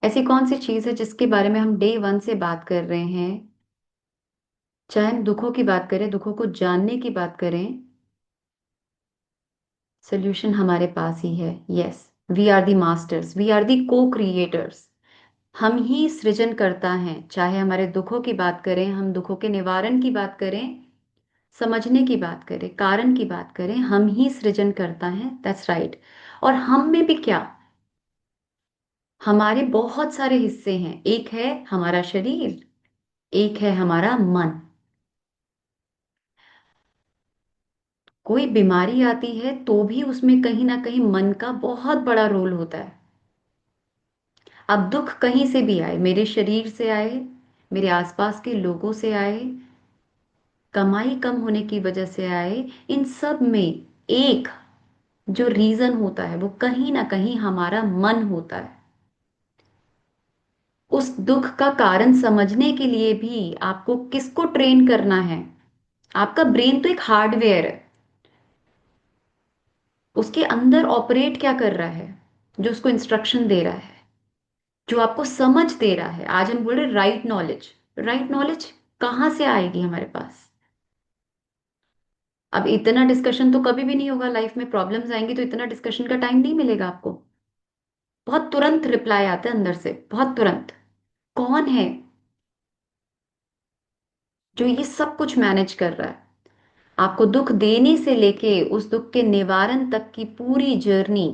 ऐसी कौन सी चीज है जिसके बारे में हम डे वन से बात कर रहे हैं? चाहे हम दुखों की बात करें, दुखों को जानने की बात करें, सोल्यूशन हमारे पास ही है। Yes, we are the masters, we are the co creators. हम ही सृजन करता है। चाहे हमारे दुखों की बात करें, हम दुखों के निवारण की बात करें, समझने की बात करें, कारण की बात करें, हम ही सृजन करता है। That's right. और हम में भी क्या, हमारे बहुत सारे हिस्से हैं। एक है हमारा शरीर, एक है हमारा मन। कोई बीमारी आती है तो भी उसमें कहीं ना कहीं मन का बहुत बड़ा रोल होता है। अब दुख कहीं से भी आए, मेरे शरीर से आए, मेरे आसपास के लोगों से आए, कमाई कम होने की वजह से आए, इन सब में एक जो रीजन होता है वो कहीं ना कहीं हमारा मन होता है। उस दुख का कारण समझने के लिए भी आपको किसको ट्रेन करना है? आपका ब्रेन तो एक हार्डवेयर है। उसके अंदर ऑपरेट क्या कर रहा है? जो उसको इंस्ट्रक्शन दे रहा है, जो आपको समझ दे रहा है। आज हम बोल रहे राइट नॉलेज। राइट नॉलेज कहाँ से आएगी हमारे पास? अब इतना डिस्कशन तो कभी भी नहीं होगा लाइफ में। प्रॉब्लम्स आएंगी तो इतना डिस्कशन का टाइम नहीं मिलेगा आपको। बहुत तुरंत रिप्लाई आता है अंदर से, बहुत तुरंत। कौन है जो ये सब कुछ मैनेज कर रहा है? आपको दुख देने से लेके उस दुख के निवारण तक की पूरी जर्नी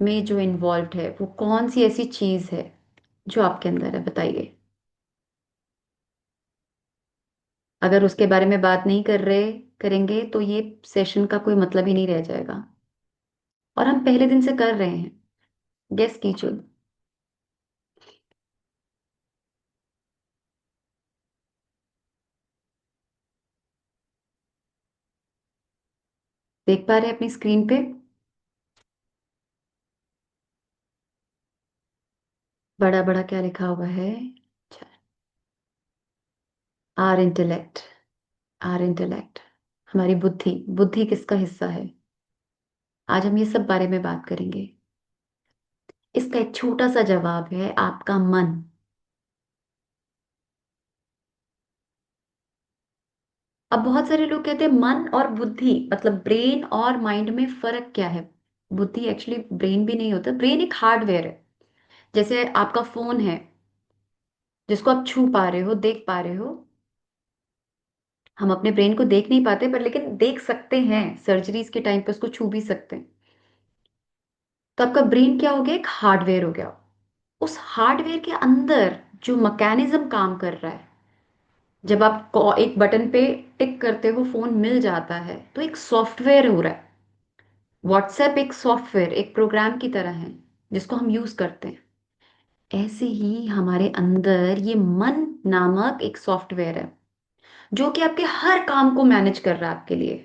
में जो इन्वॉल्व है, वो कौन सी ऐसी चीज है जो आपके अंदर है? बताइए। अगर उसके बारे में बात नहीं कर रहे, करेंगे तो ये सेशन का कोई मतलब ही नहीं रह जाएगा। और हम पहले दिन से कर रहे हैं। गेस कीजिए। देख पा रहे हैं अपनी स्क्रीन पे? बड़ा बड़ा क्या लिखा हुआ है? Are intellect. आर इंटेलेक्ट, हमारी बुद्धि। बुद्धि किसका हिस्सा है? आज हम ये सब बारे में बात करेंगे। इसका एक छोटा सा जवाब है आपका मन। अब बहुत सारे लोग कहते हैं मन और बुद्धि मतलब ब्रेन और माइंड में फर्क क्या है? बुद्धि एक्चुअली ब्रेन भी नहीं होता। ब्रेन एक हार्डवेयर है। जैसे आपका फोन है, जिसको आप छू पा रहे हो, देख पा रहे हो। हम अपने ब्रेन को देख नहीं पाते, पर लेकिन देख सकते हैं। सर्जरीज के टाइम पे उसको छू भी सकते हैं। तो आपका ब्रेन क्या हो गया? एक हार्डवेयर हो गया। उस हार्डवेयर के अंदर जो मैकेनिज्म काम कर रहा है, जब आप एक बटन पे टिक करते हो, फोन मिल जाता है, तो एक सॉफ्टवेयर हो रहा है। व्हाट्सएप एक सॉफ्टवेयर, एक प्रोग्राम की तरह है जिसको हम यूज करते हैं। ऐसे ही हमारे अंदर ये मन नामक एक सॉफ्टवेयर है जो कि आपके हर काम को मैनेज कर रहा है आपके लिए।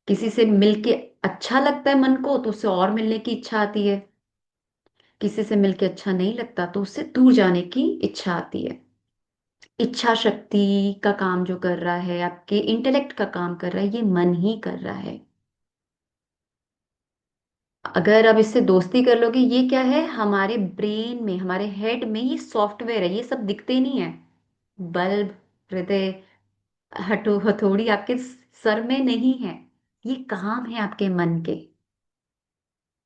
किसी से मिलके अच्छा लगता है मन को तो उससे और मिलने की इच्छा आती है। किसी से मिलके अच्छा नहीं लगता तो उससे दूर जाने की इच्छा आती है। इच्छा शक्ति का काम जो कर रहा है, आपके इंटेलेक्ट का काम कर रहा है, ये मन ही कर रहा है। अगर आप इससे दोस्ती कर लोगे, ये क्या है? हमारे ब्रेन में, हमारे हेड में ये सॉफ्टवेयर है। ये सब दिखते नहीं है। बल्ब, हृदय, हथौड़ी आपके सर में नहीं है। ये काम है आपके मन के।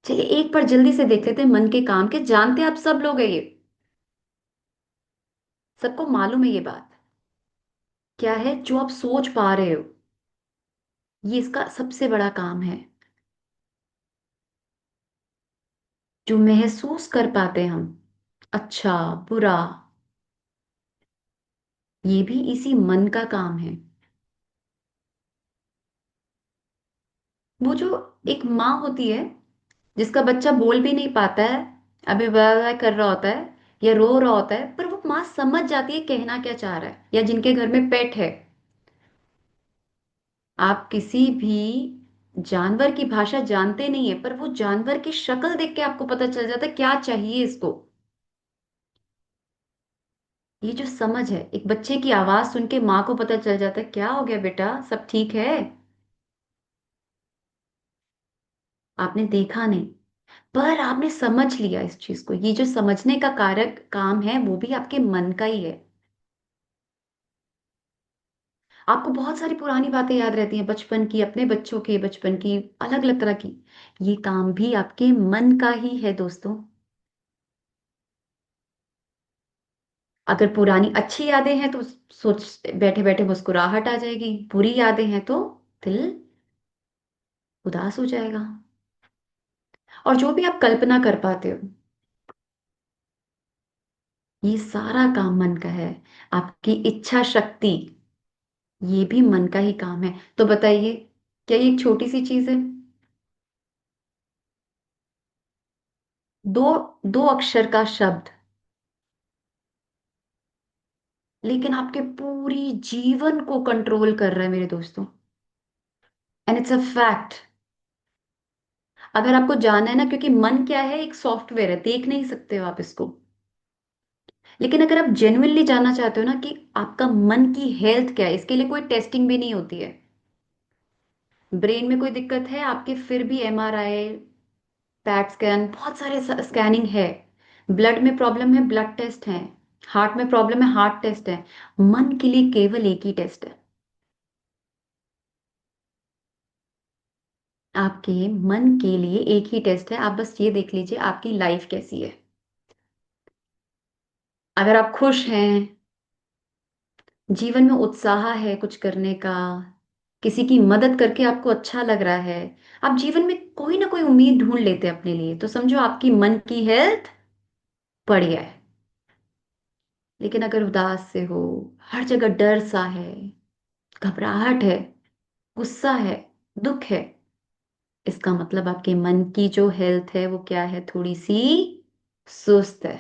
चलिए एक बार जल्दी से देख लेते हैं मन के काम के। जानते हैं आप सब लोग है ये, सबको मालूम है ये बात। क्या है जो आप सोच पा रहे हो? ये इसका सबसे बड़ा काम है। जो महसूस कर पाते हैं हम, अच्छा बुरा, ये भी इसी मन का काम है। वो जो एक माँ होती है जिसका बच्चा बोल भी नहीं पाता है, अभी वाह कर रहा होता है या रो रहा होता है, पर वो माँ समझ जाती है कहना क्या चाह रहा है। या जिनके घर में पेट है, आप किसी भी जानवर की भाषा जानते नहीं है, पर वो जानवर की शक्ल देख के आपको पता चल जाता है क्या चाहिए इसको। ये जो समझ है, एक बच्चे की आवाज सुन के माँ को पता चल जाता है क्या हो गया बेटा, सब ठीक है। आपने देखा नहीं, पर आपने समझ लिया इस चीज को। ये जो समझने का कारक काम है वो भी आपके मन का ही है। आपको बहुत सारी पुरानी बातें याद रहती हैं, बचपन की, अपने बच्चों के बचपन की, अलग अलग तरह की। ये काम भी आपके मन का ही है दोस्तों। अगर पुरानी अच्छी यादें हैं तो सोच बैठे बैठे मुस्कुराहट आ जाएगी, बुरी यादें हैं तो दिल उदास हो जाएगा। और जो भी आप कल्पना कर पाते हो, ये सारा काम मन का है। आपकी इच्छा शक्ति, ये भी मन का ही काम है। तो बताइए, क्या ये एक छोटी सी चीज है? दो दो अक्षर का शब्द, लेकिन आपके पूरी जीवन को कंट्रोल कर रहा है मेरे दोस्तों। And it's a fact. अगर आपको जानना है ना, क्योंकि मन क्या है, एक सॉफ्टवेयर है, देख नहीं सकते हो आप इसको। लेकिन अगर आप जेन्युइनली जानना चाहते हो ना कि आपका मन की हेल्थ क्या है, इसके लिए कोई टेस्टिंग भी नहीं होती है। ब्रेन में कोई दिक्कत है आपके, फिर भी एमआरआई, पैट स्कैन, बहुत सारे स्कैनिंग है। ब्लड में प्रॉब्लम है, ब्लड टेस्ट है। हार्ट में प्रॉब्लम है, हार्ट टेस्ट है। मन के लिए केवल एक ही टेस्ट है। आपके मन के लिए एक ही टेस्ट है। आप बस ये देख लीजिए आपकी लाइफ कैसी है। अगर आप खुश हैं, जीवन में उत्साह है कुछ करने का, किसी की मदद करके आपको अच्छा लग रहा है, आप जीवन में कोई ना कोई उम्मीद ढूंढ लेते हैं अपने लिए, तो समझो आपकी मन की हेल्थ बढ़िया है। लेकिन अगर उदास से हो, हर जगह डर सा है, घबराहट है, गुस्सा है, दुख है, इसका मतलब आपके मन की जो हेल्थ है वो क्या है, थोड़ी सी सुस्त है।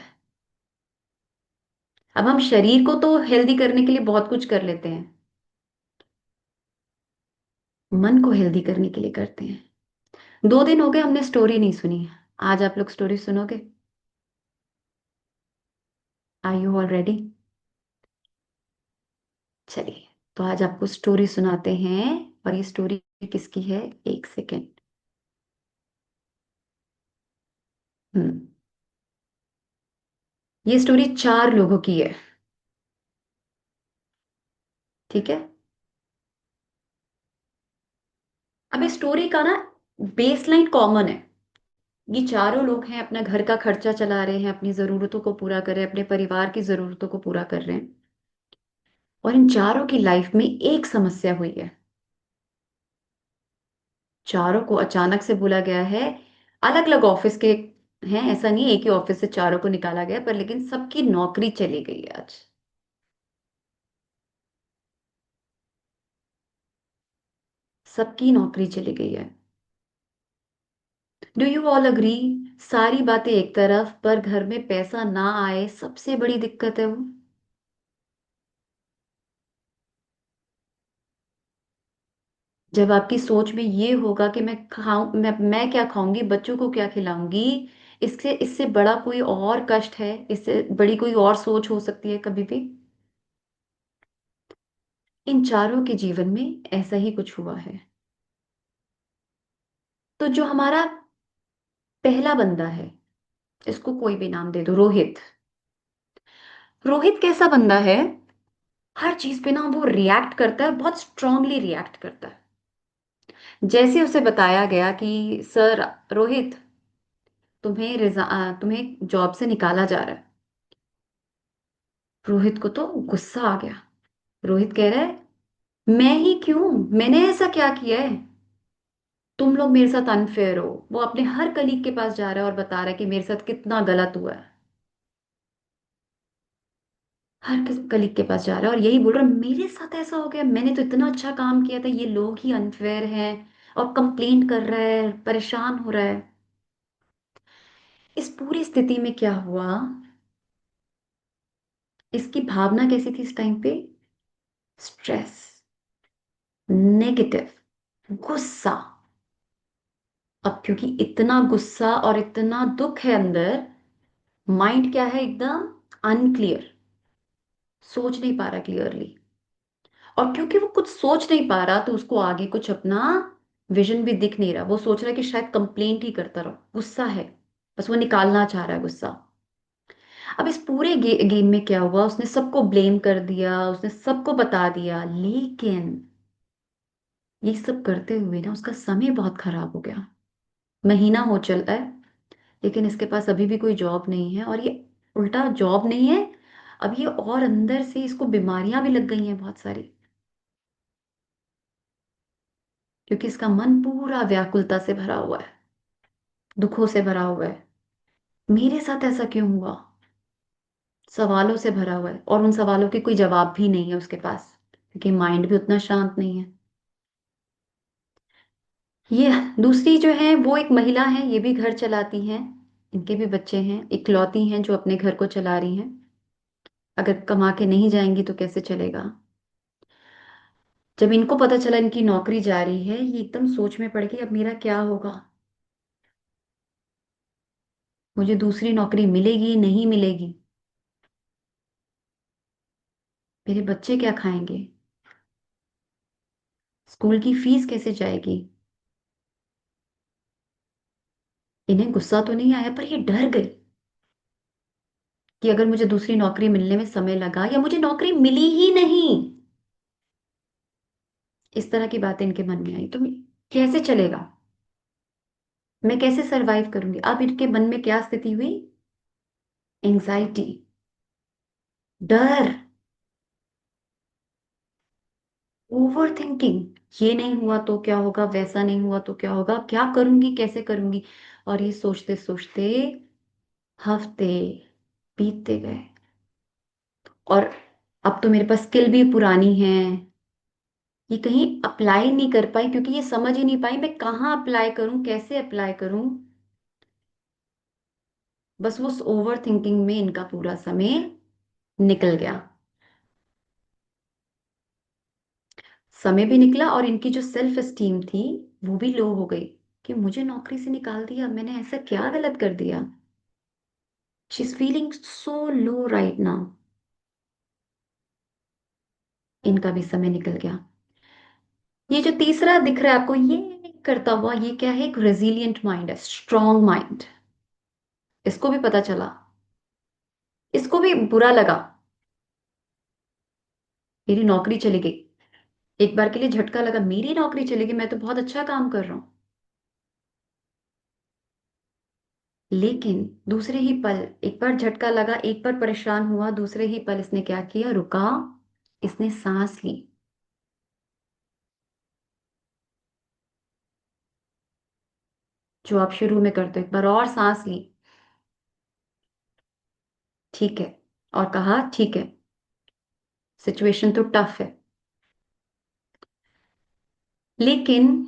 अब हम शरीर को तो हेल्दी करने के लिए बहुत कुछ कर लेते हैं, मन को हेल्दी करने के लिए करते हैं। 2 दिन हो गए हमने स्टोरी नहीं सुनी। आज आप लोग स्टोरी सुनोगे? Are you all ready? चलिए, तो आज आपको स्टोरी सुनाते हैं। और ये स्टोरी किसकी है? एक सेकेंड। हम्म। ये स्टोरी 4 लोगों की है। ठीक है। अब इस स्टोरी का ना बेसलाइन कॉमन है। ये 4 लोग हैं, अपना घर का खर्चा चला रहे हैं, अपनी जरूरतों को पूरा कर रहे हैं, अपने परिवार की जरूरतों को पूरा कर रहे हैं। और इन चारों की लाइफ में एक समस्या हुई है। चारों को अचानक से बोला गया है, अलग अलग ऑफिस के हैं, ऐसा नहीं एक ही ऑफिस से चारों को निकाला गया, पर लेकिन सबकी नौकरी चली गई है आज। सबकी नौकरी चली गई है। Do you all agree? सारी बातें एक तरफ, पर घर में पैसा ना आए सबसे बड़ी दिक्कत है वो। जब आपकी सोच में ये होगा कि मैं खाऊं, मैं क्या खाऊंगी, बच्चों को क्या खिलाऊंगी, इससे इससे बड़ा कोई और कष्ट है, इससे बड़ी कोई और सोच हो सकती है कभी भी? इन चारों के जीवन में ऐसा ही कुछ हुआ है। तो जो हमारा पहला बंदा है, इसको कोई भी नाम दे दो, रोहित। रोहित कैसा बंदा है? हर चीज पे ना वो रिएक्ट करता है, बहुत स्ट्रांगली रिएक्ट करता है। जैसे उसे बताया गया कि सर, रोहित, तुम्हें जॉब से निकाला जा रहा है, रोहित को तो गुस्सा आ गया। रोहित कह रहा है, मैं ही क्यों, मैंने ऐसा क्या किया है? तुम लोग मेरे साथ अनफेयर हो। वो अपने हर कलीग के पास जा रहा है और बता रहा है कि मेरे साथ कितना गलत हुआ है। हर किस कलीग के पास जा रहा है और यही बोल रहा है, मेरे साथ ऐसा हो गया, मैंने तो इतना अच्छा काम किया था, ये लोग ही अनफेयर हैं। और कंप्लेंट कर रहा है, परेशान हो रहा है। इस पूरी स्थिति में क्या हुआ, इसकी भावना कैसी थी इस टाइम पे? स्ट्रेस, नेगेटिव, गुस्सा। अब क्योंकि इतना गुस्सा और इतना दुख है अंदर, माइंड क्या है, एकदम अनक्लियर, सोच नहीं पा रहा क्लियरली। और क्योंकि वो कुछ सोच नहीं पा रहा, तो उसको आगे कुछ अपना विजन भी दिख नहीं रहा, वो सोच रहा है कि शायद कंप्लेंट ही करता रहो, गुस्सा है, बस वो निकालना चाह रहा है गुस्सा। अब इस पूरे गेम में क्या हुआ, उसने सबको ब्लेम कर दिया, उसने सबको बता दिया, लेकिन ये सब करते हुए ना उसका समय बहुत खराब हो गया। महीना हो चला है, लेकिन इसके पास अभी भी कोई जॉब नहीं है, और ये उल्टा जॉब नहीं है, अब ये और अंदर से इसको बीमारियां भी लग गई हैं बहुत सारी, क्योंकि इसका मन पूरा व्याकुलता से भरा हुआ है, दुखों से भरा हुआ है। मेरे साथ ऐसा क्यों हुआ, सवालों से भरा हुआ है, और उन सवालों के कोई जवाब भी नहीं है उसके पास, क्योंकि माइंड भी उतना शांत नहीं है। ये दूसरी जो है वो एक महिला है, ये भी घर चलाती हैं, इनके भी बच्चे हैं, इकलौती हैं जो अपने घर को चला रही हैं। अगर कमा के नहीं जाएंगी तो कैसे चलेगा। जब इनको पता चला इनकी नौकरी जा रही है, ये एकदम सोच में पड़ गई, अब मेरा क्या होगा, मुझे दूसरी नौकरी मिलेगी नहीं मिलेगी, मेरे बच्चे क्या खाएंगे, स्कूल की फीस कैसे जाएगी। इन्हें गुस्सा तो नहीं आया, पर ये डर गई कि अगर मुझे दूसरी नौकरी मिलने में समय लगा या मुझे नौकरी मिली ही नहीं, इस तरह की बातें इनके मन में आई तो कैसे चलेगा, मैं कैसे सरवाइव करूंगी। अब इनके मन में क्या स्थिति हुई, एंजाइटी, डर, ओवर थिंकिंग, ये नहीं हुआ तो क्या होगा, वैसा नहीं हुआ तो क्या होगा, क्या करूंगी कैसे करूंगी। और ये सोचते सोचते हफ्ते बीतते गए, और अब तो मेरे पास स्किल भी पुरानी है, ये कहीं अप्लाई नहीं कर पाई, क्योंकि ये समझ ही नहीं पाई मैं कहाँ अप्लाई करूं, कैसे अप्लाई करूं। बस वो ओवर थिंकिंग में इनका पूरा समय निकल गया, समय भी निकला, और इनकी जो सेल्फ एस्टीम थी वो भी लो हो गई, कि मुझे नौकरी से निकाल दिया, मैंने ऐसा क्या गलत कर दिया। She is feeling so low right now. इनका भी समय निकल गया। ये जो तीसरा दिख रहा है आपको, ये करता हुआ, ये क्या है, एक रेजिलियंट माइंड है, स्ट्रॉन्ग माइंड। इसको भी पता चला, इसको भी बुरा लगा, मेरी नौकरी चली गई, एक बार के लिए झटका लगा, मेरी नौकरी चली गई, मैं तो बहुत अच्छा काम कर रहा हूं। लेकिन दूसरे ही पल, एक बार झटका लगा, एक बार परेशान हुआ, दूसरे ही पल इसने क्या किया, रुका, इसने सांस ली। जो आप शुरू में करते हो, एक बार और सांस ली, ठीक है, और कहा ठीक है, सिचुएशन तो टफ है, लेकिन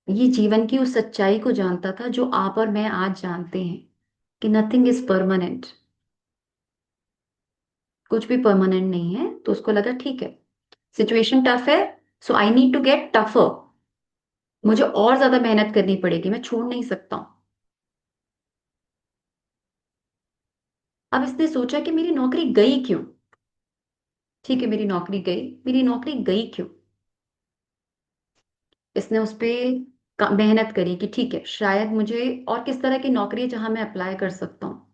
ये जीवन की उस सच्चाई को जानता था जो आप और मैं आज जानते हैं, कि नथिंग इज परमानेंट, कुछ भी परमानेंट नहीं है। तो उसको लगा ठीक है, सिचुएशन टफ है, so I need to get tougher, मुझे और ज्यादा मेहनत करनी पड़ेगी, मैं छोड़ नहीं सकता हूं। अब इसने सोचा कि मेरी नौकरी गई क्यों, ठीक है मेरी नौकरी गई, मेरी नौकरी गई क्यों। इसने उस पे मेहनत करी कि ठीक है, शायद मुझे और किस तरह की नौकरी है जहां मैं अप्लाई कर सकता हूँ।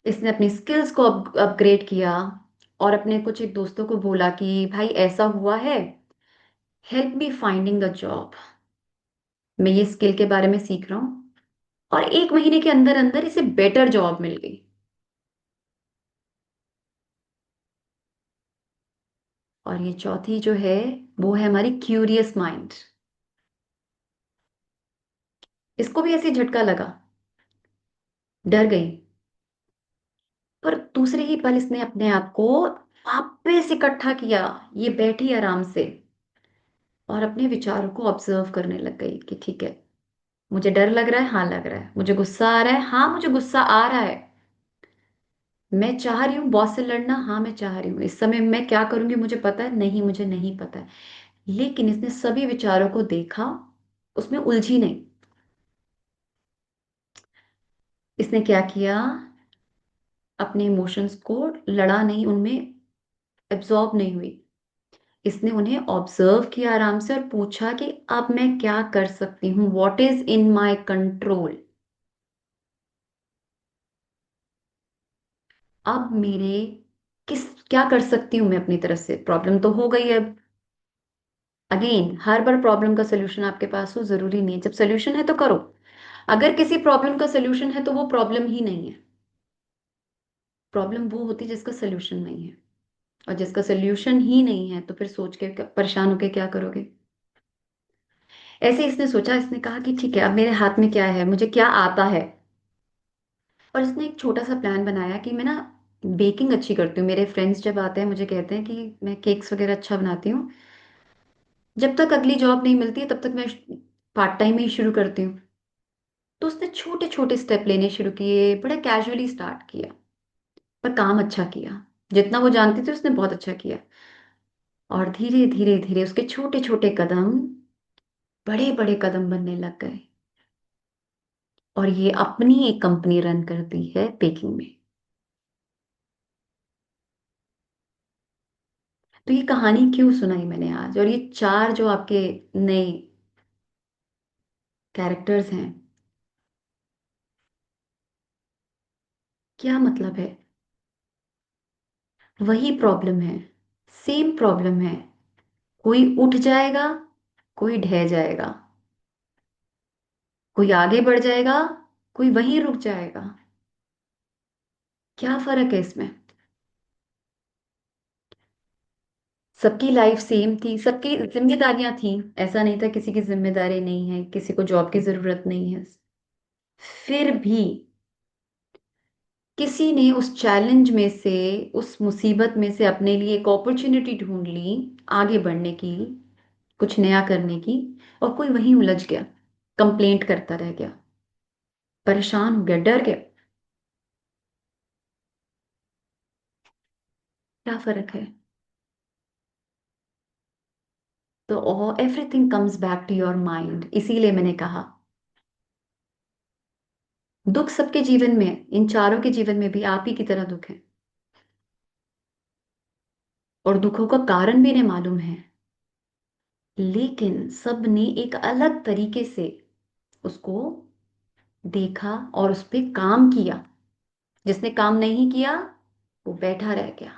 इसने अपनी स्किल्स को अपग्रेड किया, और अपने कुछ एक दोस्तों को बोला कि भाई ऐसा हुआ है, help me finding a job, मैं ये स्किल के बारे में सीख रहा हूँ। और एक महीने के अंदर अंदर इसे बेटर जॉब मिल गई। और ये चौथी जो है, वो है हमारी क्यूरियस माइंड। इसको भी ऐसे झटका लगा, डर गई, पर दूसरे ही पल इसने अपने आप को वापस इकट्ठा किया, ये बैठी आराम से, और अपने विचारों को ऑब्जर्व करने लग गई कि ठीक है, मुझे डर लग रहा है, हाँ लग रहा है, मुझे गुस्सा आ रहा है, हाँ मुझे गुस्सा आ रहा है, मैं चाह रही हूँ बॉस से लड़ना, हाँ मैं चाह रही हूँ, इस समय मैं क्या करूंगी मुझे पता है नहीं, मुझे नहीं पता है। लेकिन इसने सभी विचारों को देखा, उसमें उलझी नहीं। इसने क्या किया, अपने इमोशंस को लड़ा नहीं, उनमें एब्जॉर्ब नहीं हुई, इसने उन्हें ऑब्जर्व किया आराम से और पूछा कि अब मैं क्या कर सकती हूँ, what is in my control. अब मेरे किस क्या कर सकती हूँ मैं अपनी तरफ से, प्रॉब्लम तो हो गई अब। अगेन, हर बार प्रॉब्लम का सोल्यूशन आपके पास हो जरूरी नहीं है, जब सोल्यूशन है तो करो। अगर किसी प्रॉब्लम का सोल्यूशन है तो वो प्रॉब्लम ही नहीं है। प्रॉब्लम वो होती है जिसका सोल्यूशन नहीं है, और जिसका सोल्यूशन ही नहीं है तो फिर सोच के परेशान होके क्या करोगे। ऐसे इसने सोचा, इसने कहा कि ठीक है, अब मेरे हाथ में क्या है, मुझे क्या आता है। और इसने एक छोटा सा प्लान बनाया कि मैं ना बेकिंग अच्छी करती हूँ, मेरे फ्रेंड्स जब आते हैं मुझे कहते हैं कि मैं केक्स वगैरह अच्छा बनाती हूँ। जब तक अगली जॉब नहीं मिलती है तब तक मैं पार्ट टाइम ही शुरू करती हूँ। तो उसने छोटे छोटे स्टेप लेने शुरू किए, बड़ा कैजुअली स्टार्ट किया, पर काम अच्छा किया। जितना वो जानती थी उसने बहुत अच्छा किया। और धीरे धीरे धीरे उसके छोटे छोटे कदम बड़े बड़े कदम बनने लग गए, और ये अपनी एक कंपनी रन करती है बेकिंग में। तो ये कहानी क्यों सुनाई मैंने आज, और ये चार जो आपके नए कैरेक्टर्स हैं, क्या मतलब है। वही प्रॉब्लम है, सेम प्रॉब्लम है। कोई उठ जाएगा, कोई ढह जाएगा, कोई आगे बढ़ जाएगा, कोई वहीं रुक जाएगा। क्या फर्क है इसमें। सबकी लाइफ सेम थी, सबकी जिम्मेदारियां थी। ऐसा नहीं था किसी की जिम्मेदारी नहीं है, किसी को जॉब की जरूरत नहीं है। फिर भी किसी ने उस चैलेंज में से, उस मुसीबत में से अपने लिए एक अपॉर्चुनिटी ढूंढ ली आगे बढ़ने की, कुछ नया करने की। और कोई वहीं उलझ गया, कंप्लेंट करता रह गया, परेशान हो गया, डर गया। क्या फर्क है। तो everything comes back to your mind, इसीलिए मैंने कहा दुख सबके जीवन में, इन चारों के जीवन में भी आप ही की तरह दुख है। और दुखों का कारण भी इन्हें मालूम है, लेकिन सब ने एक अलग तरीके से उसको देखा और उस पे काम किया। जिसने काम नहीं किया वो बैठा रह गया,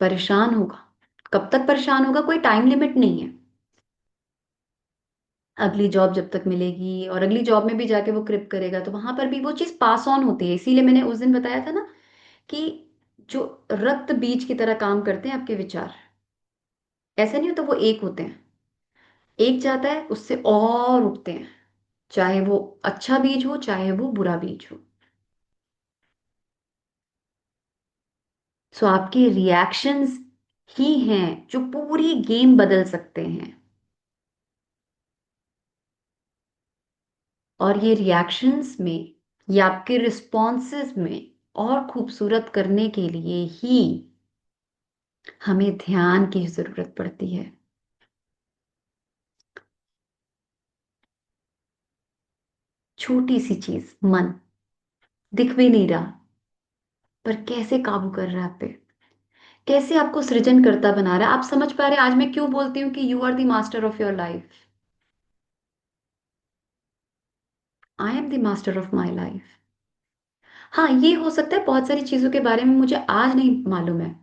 परेशान होगा। कब तक परेशान होगा, कोई टाइम लिमिट नहीं है। अगली जॉब जब तक मिलेगी, और अगली जॉब में भी जाके वो क्रिप करेगा तो वहां पर भी वो चीज पास ऑन होती है। इसीलिए मैंने उस दिन बताया था ना कि जो रक्त बीज की तरह काम करते हैं आपके विचार, ऐसा नहीं होता, वो एक होते हैं। एक जाता है उससे और उगते हैं, चाहे वो अच्छा बीज हो चाहे वो बुरा बीज हो। सो आपके रिएक्शंस ही हैं जो पूरी गेम बदल सकते हैं। और ये रिएक्शंस में, या आपके रिस्पॉन्सेस में और खूबसूरत करने के लिए ही हमें ध्यान की जरूरत पड़ती है। छोटी सी चीज, मन दिख भी नहीं रहा, पर कैसे काबू कर रहा है आप पे, कैसे आपको सृजन करता बना रहा है। आप समझ पा रहे हैं आज मैं क्यों बोलती हूँ कि you are the master of your life. I am the master of my life. हाँ, ये हो सकता है बहुत सारी चीजों के बारे में मुझे आज नहीं मालूम है,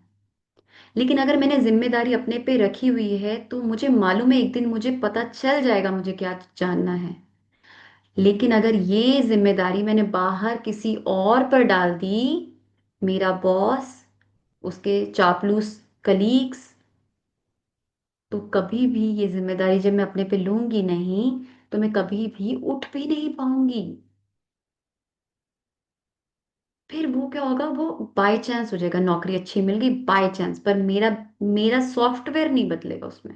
लेकिन अगर मैंने जिम्मेदारी अपने पे रखी हुई है तो मुझे मालूम है एक दिन मुझे पता चल जाएगा मुझे क्या जानना है। लेकिन अगर ये जिम्मेदारी मैंने बाहर किसी और पर डाल दी, मेरा बॉस, उसके चापलूस कलीग्स, तो कभी भी ये जिम्मेदारी जब मैं अपने पे लूंगी नहीं तो मैं कभी भी उठ भी नहीं पाऊंगी। फिर वो क्या होगा, वो बाय चांस हो जाएगा, नौकरी अच्छी मिल गई बाय चांस, पर मेरा मेरा सॉफ्टवेयर नहीं बदलेगा उसमें।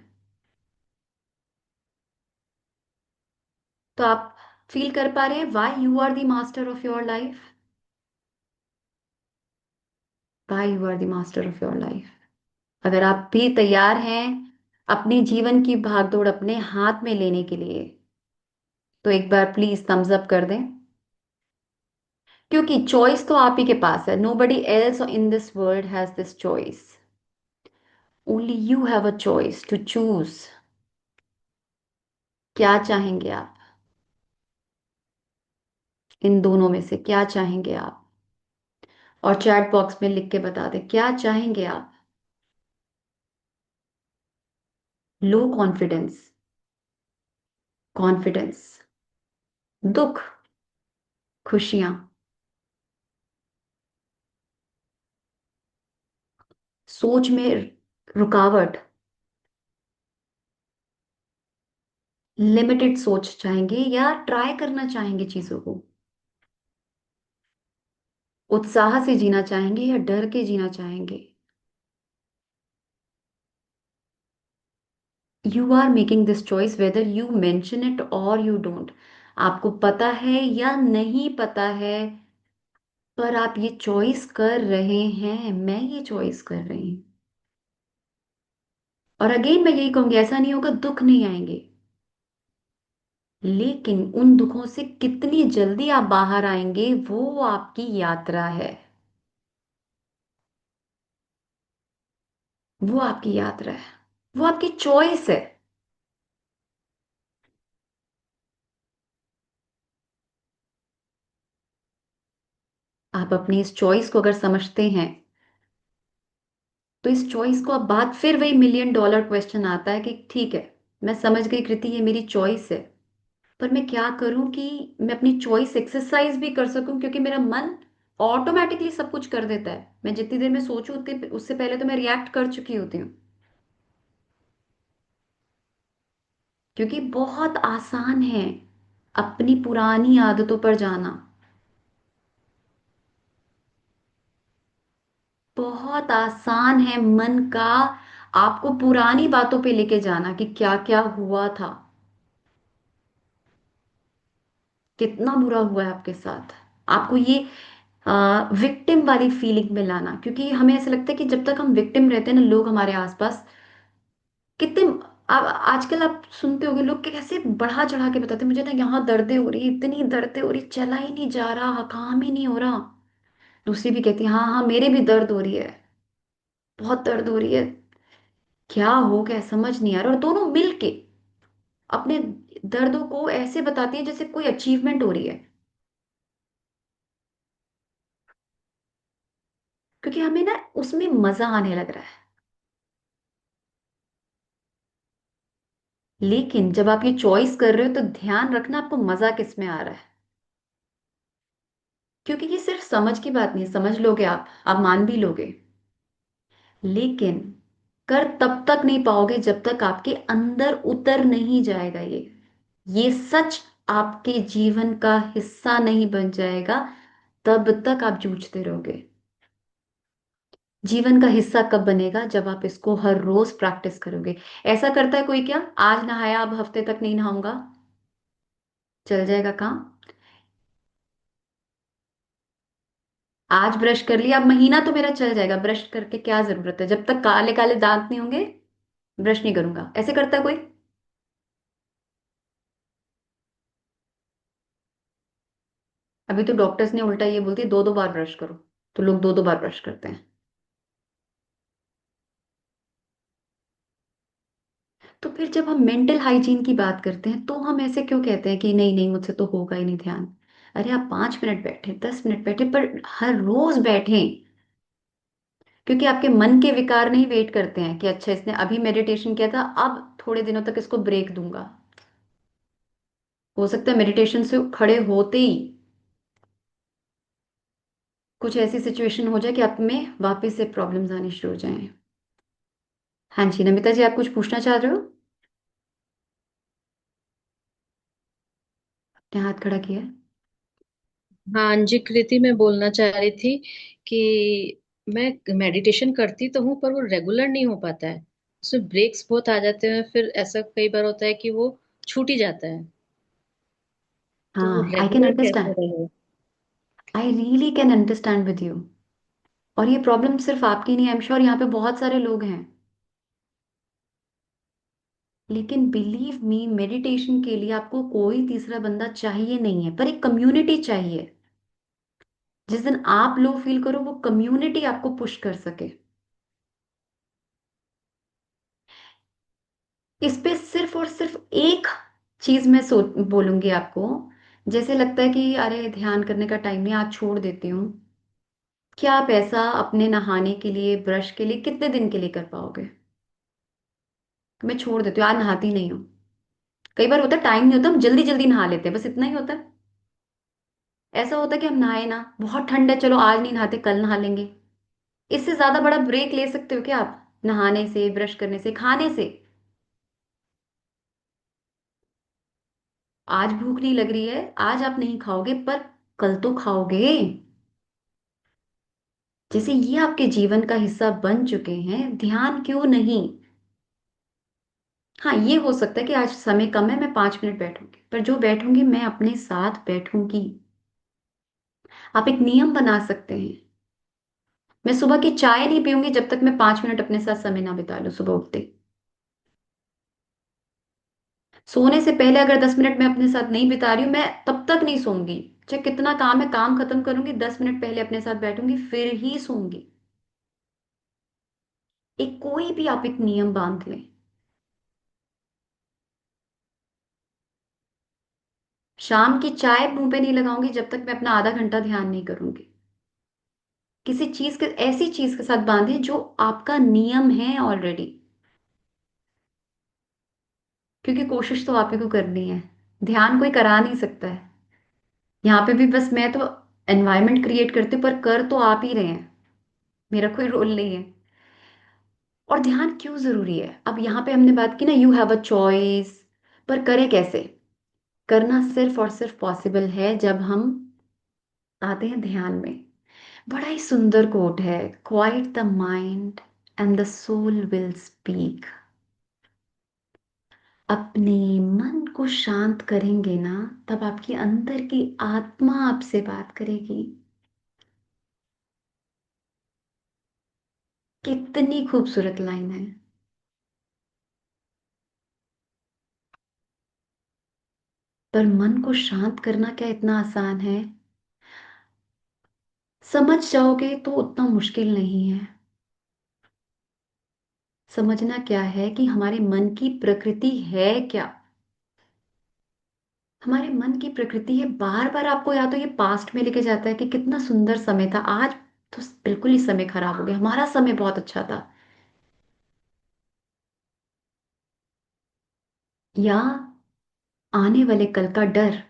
तो आप फील कर पा रहे हैं why you are the master of your life. Why you are the master of your life. अगर आप भी तैयार हैं अपने जीवन की भागदौड़ अपने हाथ में लेने के लिए, तो एक बार प्लीज थम्स अप कर दें। क्योंकि चॉइस तो आप ही के पास है, nobody else in this world has this choice. Only you have a choice to choose. क्या चाहेंगे आप? इन दोनों में से क्या चाहेंगे आप? और चैट बॉक्स में लिख के बता दें क्या चाहेंगे आप। लो कॉन्फिडेंस, कॉन्फिडेंस, दुख, खुशियां, सोच में रुकावट, लिमिटेड सोच चाहेंगे या ट्राई करना चाहेंगे चीजों को, उत्साह से जीना चाहेंगे या डर के जीना चाहेंगे। You are making this choice whether you mention it or you don't. आपको पता है या नहीं पता है, पर आप ये चॉइस कर रहे हैं, मैं ये चॉइस कर रही हूँ। और अगेन मैं यही कहूंगी, ऐसा नहीं होगा दुख नहीं आएंगे, लेकिन उन दुखों से कितनी जल्दी आप बाहर आएंगे वो आपकी यात्रा है। वो आपकी यात्रा है, वो आपकी चॉइस है। आप अपनी इस चॉइस को अगर समझते हैं, तो इस चॉइस को अब बात फिर वही मिलियन डॉलर क्वेश्चन आता है कि ठीक है, मैं समझ गई कृति ये मेरी चॉइस है, पर मैं क्या करूं कि मैं अपनी चॉइस एक्सरसाइज भी कर सकूं, क्योंकि मेरा मन ऑटोमेटिकली सब कुछ कर देता है। मैं जितनी देर में सोचूं उतनी उससे पहले तो मैं रिएक्ट कर चुकी होती हूँ। क्योंकि बहुत आसान है अपनी पुरानी आदतों पर जाना। बहुत आसान है मन का आपको पुरानी बातों पे लेके जाना कि क्या क्या हुआ था, कितना बुरा हुआ है आपके साथ। आपको ये विक्टिम वाली फीलिंग में लाना, क्योंकि हमें ऐसा लगता है कि जब तक हम विक्टिम रहते हैं ना, लोग हमारे आसपास कितने, अब आजकल आप सुनते होंगे लोग कि कैसे बढ़ा चढ़ा के बताते हैं, मुझे ना यहाँ दर्दें हो रही, इतनी दर्दें हो रही, चला ही नहीं जा रहा, काम ही नहीं हो रहा। दूसरी भी कहती है हाँ हाँ मेरे भी दर्द हो रही है, बहुत दर्द हो रही है। क्या हो गया समझ नहीं आ रहा, और दोनों मिलके अपने दर्दों को ऐसे बताती है जैसे कोई अचीवमेंट हो रही है। क्योंकि हमें ना उसमें मजा आने लग रहा है। लेकिन जब आप ये चॉइस कर रहे हो तो ध्यान रखना आपको मजा किस में आ रहा है। क्योंकि ये सिर्फ समझ की बात नहीं है, समझ लोगे आप मान भी लोगे, लेकिन कर तब तक नहीं पाओगे जब तक आपके अंदर उतर नहीं जाएगा ये सच आपके जीवन का हिस्सा नहीं बन जाएगा, तब तक आप जूझते रहोगे। जीवन का हिस्सा कब बनेगा? जब आप इसको हर रोज प्रैक्टिस करोगे। ऐसा करता है कोई क्या, आज नहाया अब हफ्ते तक नहीं नहाऊंगा, चल जाएगा काम। आज ब्रश कर लिया अब महीना तो मेरा चल जाएगा, ब्रश करके क्या जरूरत है, जब तक काले काले दांत नहीं होंगे ब्रश नहीं करूंगा। ऐसे करता है कोई? अभी तो डॉक्टर्स ने उल्टा ये बोलती है दो दो बार ब्रश करो, तो लोग दो दो बार ब्रश करते हैं। तो फिर जब हम मेंटल हाइजीन की बात करते हैं तो हम ऐसे क्यों कहते हैं कि नहीं नहीं मुझसे तो होगा ही नहीं ध्यान। अरे आप 5 मिनट बैठे, 10 मिनट बैठे, पर हर रोज बैठें। क्योंकि आपके मन के विकार नहीं वेट करते हैं कि अच्छा इसने अभी मेडिटेशन किया था अब थोड़े दिनों तक इसको ब्रेक दूंगा। हो सकता है मेडिटेशन से खड़े होते ही कुछ ऐसी सिचुएशन हो जाए कि आप में वापस से प्रॉब्लम्स आनी शुरू हो जाएं। हाँ जी नमिता जी, आप कुछ पूछना चाह रहे हो? आपने हाथ खड़ा किया है। हाँ जी कृति, मैं बोलना चाह रही थी कि मैं मेडिटेशन करती तो हूँ पर वो रेगुलर नहीं हो पाता है। उसमें ब्रेक्स बहुत आ जाते हैं, फिर ऐसा कई बार होता है कि वो छूट ही जाता है। तो वो हाँ आई कैन रेगुलर कैसे अंडरस्टैंड, रहे? I really can understand with you. और ये प्रॉब्लम सिर्फ आपकी नहीं, आई एम श्योर यहाँ पे बहुत सारे लोग हैं। लेकिन बिलीव मी, मेडिटेशन के लिए आपको कोई तीसरा बंदा चाहिए नहीं है, पर एक कम्युनिटी चाहिए। जिस दिन आप लो फील करो वो कम्युनिटी आपको पुश कर सके। इस पे सिर्फ और सिर्फ एक चीज मैं बोलूंगी आपको। जैसे लगता है कि अरे ध्यान करने का टाइम नहीं, आज छोड़ देती हूँ। क्या आप ऐसा अपने नहाने के लिए, ब्रश के लिए कितने दिन के लिए कर पाओगे? मैं छोड़ देती हूँ, आज नहाती नहीं हूँ। कई बार होता है टाइम नहीं होता, हम जल्दी जल्दी नहा लेते हैं, बस इतना ही होता है। ऐसा होता है कि हम नहाए ना, बहुत ठंड है, चलो आज नहीं नहाते, कल नहा लेंगे। इससे ज्यादा बड़ा ब्रेक ले सकते हो क्या आप? नहाने से, ब्रश करने से, खाने से। आज भूख नहीं लग रही है, आज आप नहीं खाओगे, पर कल तो खाओगे। जैसे ये आपके जीवन का हिस्सा बन चुके हैं, ध्यान क्यों नहीं? हाँ, ये हो सकता है कि आज समय कम है, मैं 5 मिनट बैठूंगी, पर जो बैठूंगी मैं अपने साथ बैठूंगी। आप एक नियम बना सकते हैं। मैं सुबह की चाय नहीं पीऊंगी जब तक मैं 5 मिनट अपने साथ समय ना बिता लूं सुबह उठते। सोने से पहले अगर 10 मिनट मैं अपने साथ नहीं बिता रही हूँ, मैं तब तक नहीं सोऊंगी। चाहे कितना काम है, काम खत्म करूंगी, 10 मिनट पहले अपने साथ बैठूंगी, फिर ही सोऊंगी। एक कोई भी आप एक नियम बांध लें। शाम की चाय मुंह पे नहीं लगाऊंगी जब तक मैं अपना आधा घंटा ध्यान नहीं करूंगी। किसी चीज के, ऐसी चीज के साथ बांधे जो आपका नियम है ऑलरेडी। क्योंकि कोशिश तो आप ही को करनी है, ध्यान कोई करा नहीं सकता है। यहाँ पे भी बस मैं तो एनवायरनमेंट क्रिएट करती हूँ, पर कर तो आप ही रहे हैं। मेरा कोई रोल नहीं है। और ध्यान क्यों जरूरी है? अब यहाँ पे हमने बात की ना, यू हैव अ चॉइस। पर करें कैसे? करना सिर्फ और सिर्फ पॉसिबल है जब हम आते हैं ध्यान में। बड़ा ही सुंदर कोट है, quiet the mind and the soul will speak. अपने मन को शांत करेंगे ना, तब आपकी अंदर की आत्मा आपसे बात करेगी। कितनी खूबसूरत लाइन है। पर मन को शांत करना क्या इतना आसान है? समझ जाओगे तो उतना मुश्किल नहीं है। समझना क्या है कि हमारे मन की प्रकृति है क्या। हमारे मन की प्रकृति है, बार बार आपको या तो ये पास्ट में लेके जाता है कि कितना सुंदर समय था, आज तो बिल्कुल ही समय खराब हो गया, हमारा समय बहुत अच्छा था। या आने वाले कल का डर,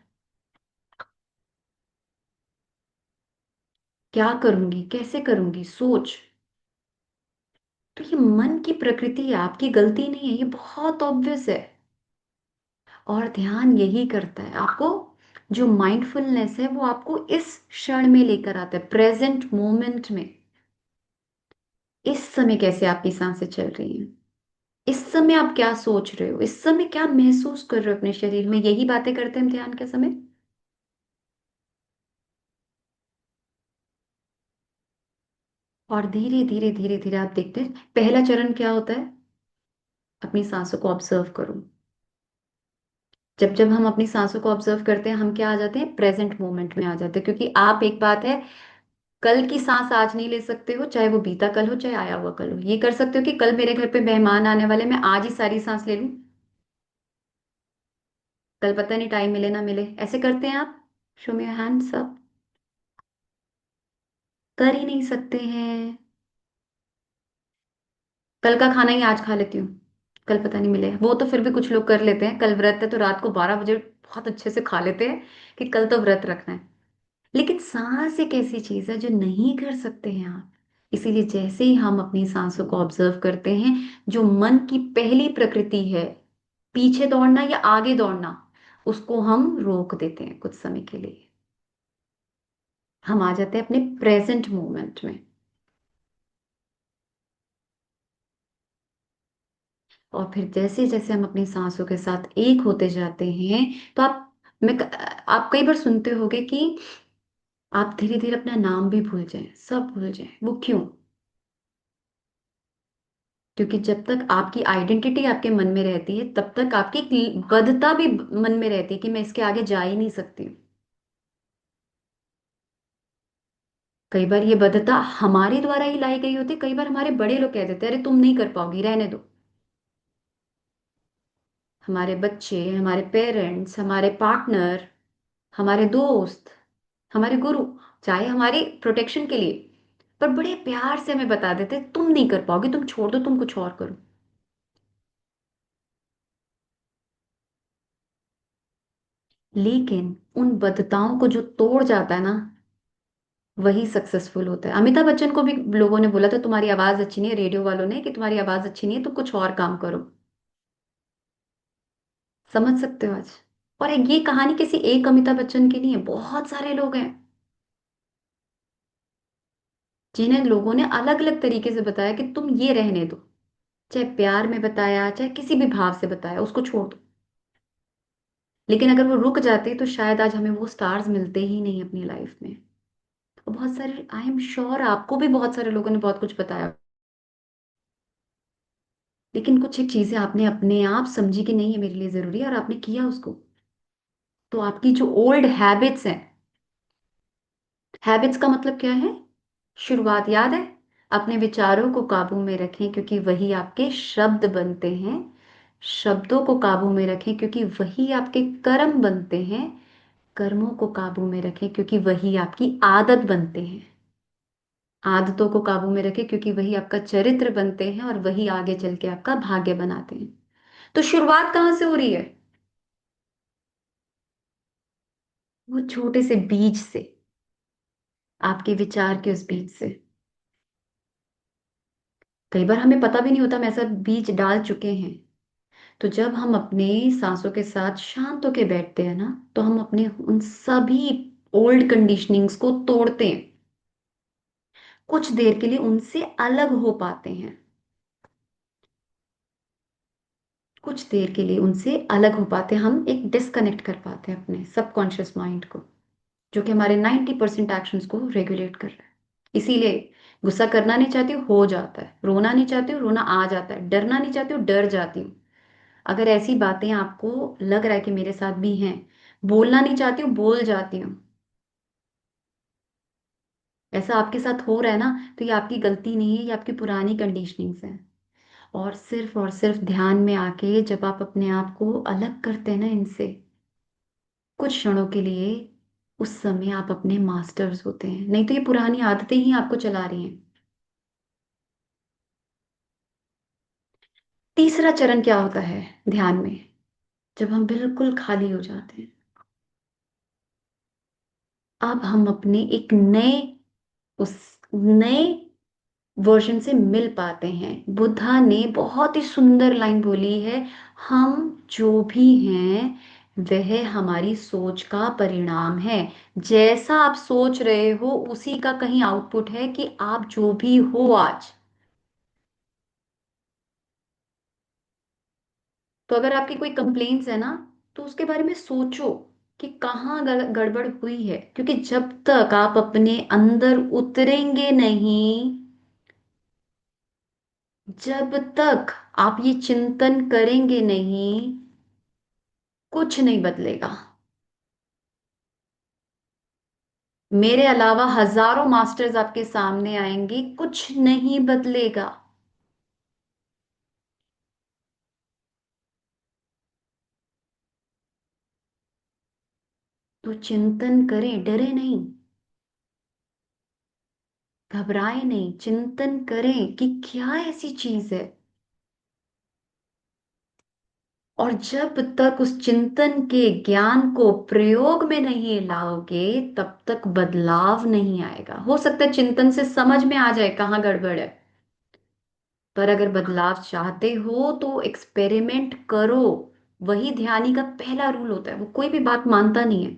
क्या करूंगी, कैसे करूंगी, सोच। तो ये मन की प्रकृति है, आपकी गलती नहीं है, ये बहुत ऑब्वियस है। और ध्यान यही करता है आपको, जो माइंडफुलनेस है वो आपको इस क्षण में लेकर आता है, प्रेजेंट मोमेंट में। इस समय कैसे आपकी सांसें चल रही हैं, इस समय आप क्या सोच रहे हो, इस समय क्या महसूस कर रहे हो अपने शरीर में, यही बातें करते हैं हम ध्यान के समय। और धीरे धीरे धीरे धीरे आप देखते हैं, पहला चरण क्या होता है? अपनी सांसों को ऑब्जर्व करो। जब जब हम अपनी सांसों को ऑब्जर्व करते हैं, हम क्या आ जाते हैं, प्रेजेंट मोमेंट में आ जाते हैं। क्योंकि आप, एक बात है, कल की सांस आज नहीं ले सकते हो, चाहे वो बीता कल हो चाहे आया हुआ कल हो। ये कर सकते हो कि कल मेरे घर पे मेहमान आने वाले, मैं आज ही सारी सांस ले लूं, कल पता नहीं टाइम मिले ना मिले। ऐसे करते हैं आप? Show me your hands up. कर ही नहीं सकते हैं। कल का खाना ही आज खा लेती हूँ, कल पता नहीं मिले। वो तो फिर भी कुछ लोग कर लेते हैं, कल व्रत है तो रात को 12 बजे बहुत अच्छे से खा लेते हैं कि कल तो व्रत रखना है। लेकिन सांस एक ऐसी चीज है जो नहीं कर सकते हैं आप। इसीलिए जैसे ही हम अपनी सांसों को ऑब्जर्व करते हैं, जो मन की पहली प्रकृति है, पीछे दौड़ना या आगे दौड़ना, उसको हम रोक देते हैं कुछ समय के लिए। हम आ जाते हैं अपने प्रेजेंट मोमेंट में। और फिर जैसे जैसे हम अपनी सांसों के साथ एक होते जाते हैं, तो आप कई बार सुनते होंगे कि आप धीरे धीरे अपना नाम भी भूल जाएं, सब भूल जाएं। वो क्यों? क्योंकि जब तक आपकी आइडेंटिटी आपके मन में रहती है, तब तक आपकी एक बद्धता भी मन में रहती है कि मैं इसके आगे जा ही नहीं सकती हूँ। कई बार ये बद्धता हमारे द्वारा ही लाई गई होती है, कई बार हमारे बड़े लोग कह देते हैं अरे तुम नहीं कर पाओगी, रहने दो। हमारे बच्चे, हमारे पेरेंट्स, हमारे पार्टनर, हमारे दोस्त, हमारे गुरु, चाहे हमारी प्रोटेक्शन के लिए, पर बड़े प्यार से हमें बता देते तुम नहीं कर पाओगे, तुम छोड़ दो, तुम कुछ और करो। लेकिन उन बद्धताओं को जो तोड़ जाता है ना, वही सक्सेसफुल होता है। अमिताभ बच्चन को भी लोगों ने बोला था तुम्हारी आवाज अच्छी नहीं है, रेडियो वालों ने, कि तुम्हारी आवाज अच्छी नहीं है, तुम कुछ और काम करो। समझ सकते हो आज? और ये कहानी किसी एक अमिताभ बच्चन की नहीं है, बहुत सारे लोग हैं जिन्हें लोगों ने अलग अलग तरीके से बताया कि तुम ये रहने दो। चाहे प्यार में बताया, चाहे किसी भी भाव से बताया, उसको छोड़ दो। लेकिन अगर वो रुक जाते तो शायद आज हमें वो स्टार्स मिलते ही नहीं अपनी लाइफ में। और बहुत सारे, आई एम श्योर आपको भी बहुत सारे लोगों ने बहुत कुछ बताया, लेकिन कुछ एक चीजें आपने अपने आप समझी कि नहीं, ये मेरे लिए जरूरी है, और आपने किया उसको। तो आपकी जो ओल्ड हैबिट्स हैं, हैबिट्स का मतलब क्या है? शुरुआत याद है? अपने विचारों को काबू में रखें क्योंकि वही आपके शब्द बनते हैं। शब्दों को काबू में रखें क्योंकि वही आपके कर्म बनते हैं। कर्मों को काबू में रखें क्योंकि वही आपकी आदत बनते हैं। आदतों को काबू में रखें क्योंकि वही आपका चरित्र बनते हैं, और वही आगे चल के आपका भाग्य बनाते हैं। तो शुरुआत कहाँ से हो रही है? वो छोटे से बीज से, आपके विचार के उस बीज से। कई बार हमें पता भी नहीं होता हम ऐसा बीज डाल चुके हैं। तो जब हम अपने सांसों के साथ शांत होके बैठते हैं ना, तो हम अपने उन सभी ओल्ड कंडीशनिंग्स को तोड़ते हैं। कुछ देर के लिए उनसे अलग हो पाते हैं। कुछ देर के लिए उनसे अलग हो पाते हैं, हम एक डिस्कनेक्ट कर पाते हैं अपने सबकॉन्शियस माइंड को, जो कि हमारे 90% एक्शंस को रेगुलेट कर रहा है। इसीलिए गुस्सा करना नहीं चाहती हूँ, हो जाता है। रोना नहीं चाहती हूँ, रोना आ जाता है। डरना नहीं चाहती हूँ, डर जाती हूँ। अगर ऐसी बातें आपको लग रहा है कि मेरे साथ भी हैं, बोलना नहीं चाहती हूँ, बोल जाती हूँ, ऐसा आपके साथ हो रहा है ना, तो ये आपकी गलती नहीं है, ये आपकी पुरानी कंडीशनिंग्स हैं। और सिर्फ ध्यान में आके जब आप अपने आप को अलग करते हैं ना इनसे, कुछ क्षणों के लिए, उस समय आप अपने मास्टर्स होते हैं। नहीं तो ये पुरानी आदतें ही आपको चला रही हैं। तीसरा चरण क्या होता है ध्यान में? जब हम बिल्कुल खाली हो जाते हैं, अब हम अपने एक नए, उस नए वर्जन से मिल पाते हैं। बुद्धा ने बहुत ही सुंदर लाइन बोली है, हम जो भी हैं वह हमारी सोच का परिणाम है। जैसा आप सोच रहे हो उसी का कहीं आउटपुट है, कि आप जो भी हो आज। तो अगर आपकी कोई कंप्लेन्स है ना, तो उसके बारे में सोचो कि कहाँ गड़बड़ हुई है, क्योंकि जब तक आप अपने अंदर उतरेंगे नहीं, जब तक आप ये चिंतन करेंगे नहीं, कुछ नहीं बदलेगा। मेरे अलावा हजारों मास्टर्स आपके सामने आएंगे, कुछ नहीं बदलेगा। तो चिंतन करें, डरे नहीं, घबराए नहीं, चिंतन करें कि क्या ऐसी चीज है। और जब तक उस चिंतन के ज्ञान को प्रयोग में नहीं लाओगे, तब तक बदलाव नहीं आएगा। हो सकता है चिंतन से समझ में आ जाए कहाँ गड़बड़ है, पर अगर बदलाव चाहते हो तो एक्सपेरिमेंट करो। वही ध्यानी का पहला रूल होता है, वो कोई भी बात मानता नहीं है।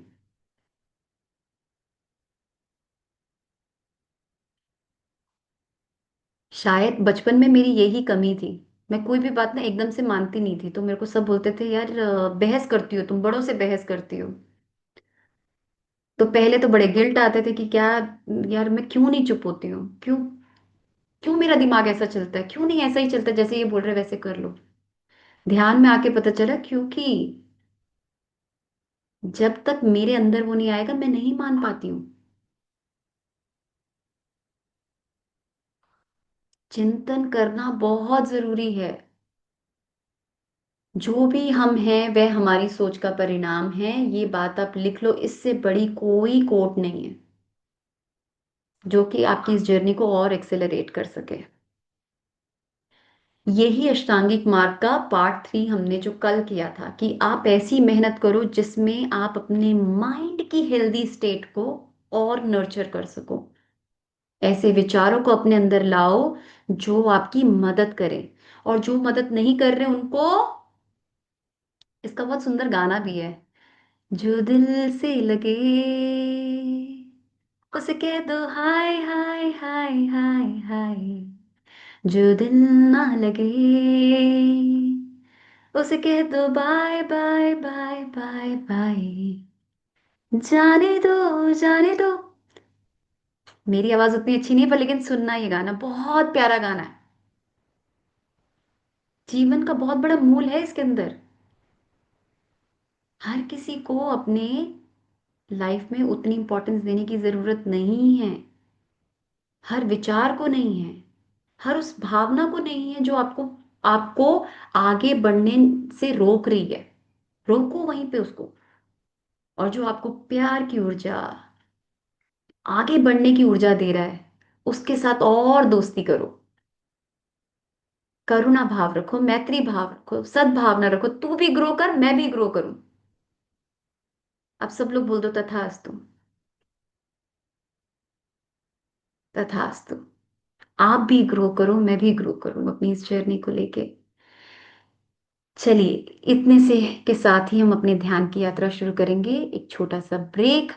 शायद बचपन में मेरी यही कमी थी, मैं कोई भी बात ना एकदम से मानती नहीं थी। तो मेरे को सब बोलते थे यार बहस करती हो तुम, बड़ों से बहस करती हो। तो पहले तो बड़े गिल्ट आते थे कि क्या यार, मैं क्यों नहीं चुप होती हूँ, क्यों, क्यों मेरा दिमाग ऐसा चलता है, क्यों नहीं ऐसा ही चलता है, जैसे ये बोल रहे वैसे कर लो। ध्यान में आके पता चला क्योंकि जब तक मेरे अंदर वो नहीं आएगा मैं नहीं मान पाती हूँ। चिंतन करना बहुत जरूरी है। जो भी हम हैं वह हमारी सोच का परिणाम है, ये बात आप लिख लो, इससे बड़ी कोई कोट नहीं है जो कि आपकी इस जर्नी को और एक्सेलरेट कर सके। यही अष्टांगिक मार्ग का पार्ट 3 हमने जो कल किया था, कि आप ऐसी मेहनत करो जिसमें आप अपने माइंड की हेल्दी स्टेट को और नर्चर कर सको। ऐसे विचारों को अपने अंदर लाओ जो आपकी मदद करें, और जो मदद नहीं कर रहे उनको, इसका बहुत सुंदर गाना भी है, जो दिल से लगे उसे कह दो हाय हाय हाय हाय हाय, जो दिल ना लगे उसे कह दो bye bye bye bye bye, जाने दो जाने दो। मेरी आवाज उतनी अच्छी नहीं है, पर लेकिन सुनना, ये गाना बहुत प्यारा गाना है। जीवन का बहुत बड़ा मूल है इसके अंदर। हर किसी को अपने लाइफ में उतनी इंपॉर्टेंस देने की जरूरत नहीं है, हर विचार को नहीं है, हर उस भावना को नहीं है जो आपको आपको आगे बढ़ने से रोक रही है। रोको वहीं पे उसको, और जो आपको प्यार की ऊर्जा, आगे बढ़ने की ऊर्जा दे रहा है, उसके साथ और दोस्ती करो। करुणा भाव रखो, मैत्री भाव रखो, सद्भावना रखो, तू भी ग्रो कर, मैं भी ग्रो करूं। अब सब लोग बोल दो तथास्तु। तथास्तु। आप भी ग्रो करो, मैं भी ग्रो करूं अपनी इस जर्नी को लेके। चलिए, इतने से के साथ ही हम अपने ध्यान की यात्रा शुरू करेंगे। एक छोटा सा ब्रेक,